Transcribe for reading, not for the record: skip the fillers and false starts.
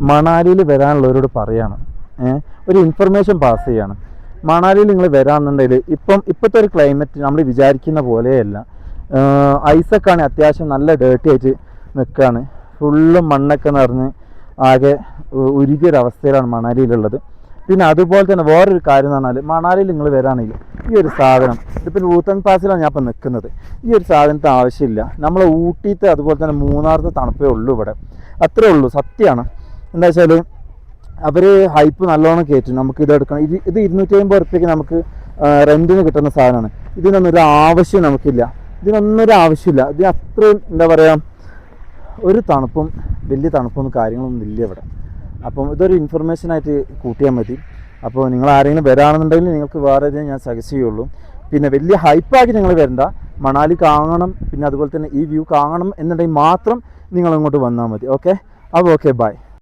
മണാലിയിൽ വരാനുള്ളവരോട് പറയാണ്, ഒരു information pass ചെയ്യാണ്. മണാലിയിൽ നിങ്ങൾ വരാമെന്നുണ്ടെങ്കിൽ ഇപ്പോഴത്തെ ഒരു ക്ലൈമറ്റ് നമ്മൾ വിചാരിക്കുന്ന പോലെയല്ല. ഐസൊക്കെ ആണെങ്കിൽ അത്യാവശ്യം നല്ല ഡേർട്ടി ആയിട്ട് നിൽക്കുകയാണ്. ഫുള്ള് മണ്ണൊക്കെ നിറഞ്ഞ് ആകെ ഉരുകിയൊരവസ്ഥയിലാണ് മണാലിയിലുള്ളത്. പിന്നെ അതുപോലെ തന്നെ വേറൊരു കാര്യം എന്ന് പറഞ്ഞാൽ, മണാലിയിൽ നിങ്ങൾ വരാണെങ്കിൽ ഈ ഒരു സാധനം, ഇതിപ്പോൾ റൂത്തൻ പാസിലാണ് ഞാൻ ഇപ്പോൾ നിൽക്കുന്നത്, ഈ ഒരു സാധനത്തിന് ആവശ്യമില്ല. നമ്മൾ ഊട്ടിത്തെ അതുപോലെ തന്നെ മൂന്നാറിൻ്റെ തണുപ്പേ ഉള്ളൂ ഇവിടെ, അത്രേ ഉള്ളൂ. സത്യമാണ്. എന്താ വെച്ചാൽ അവർ ഹൈപ്പ് നല്ലോണം കയറ്റും. നമുക്ക് ഇത് എടുക്കണം, ഇത് 250 റുപ്യക്ക് നമുക്ക് റെൻറ്റിന് കിട്ടുന്ന സാധനമാണ്. ഇതിനൊന്നും ഒരു ആവശ്യം നമുക്കില്ല, ഇതിനൊന്നും ഒരു ആവശ്യമില്ല. ഇത് അത്രയും എന്താ പറയുക, ഒരു തണുപ്പും വലിയ തണുപ്പൊന്നും കാര്യങ്ങളൊന്നും ഇല്ല ഇവിടെ. അപ്പം ഇതൊരു ഇൻഫർമേഷനായിട്ട് കൂട്ടിയാൽ മതി. അപ്പോൾ നിങ്ങൾ ആരെങ്കിലും വരാണെന്നുണ്ടെങ്കിൽ നിങ്ങൾക്ക് വേറെ ഞാൻ സജസ്റ്റ് ചെയ്യുള്ളൂ. പിന്നെ വലിയ ഹൈപ്പാക്കി നിങ്ങൾ വരണ്ട, മണാലി കാണണം, പിന്നെ അതുപോലെ തന്നെ ഈ വ്യൂ കാണണം എന്നുണ്ടെങ്കിൽ മാത്രം നിങ്ങൾ ഇങ്ങോട്ട് വന്നാൽ മതി. ഓക്കെ, അപ്പോൾ ഓക്കെ, ബൈ.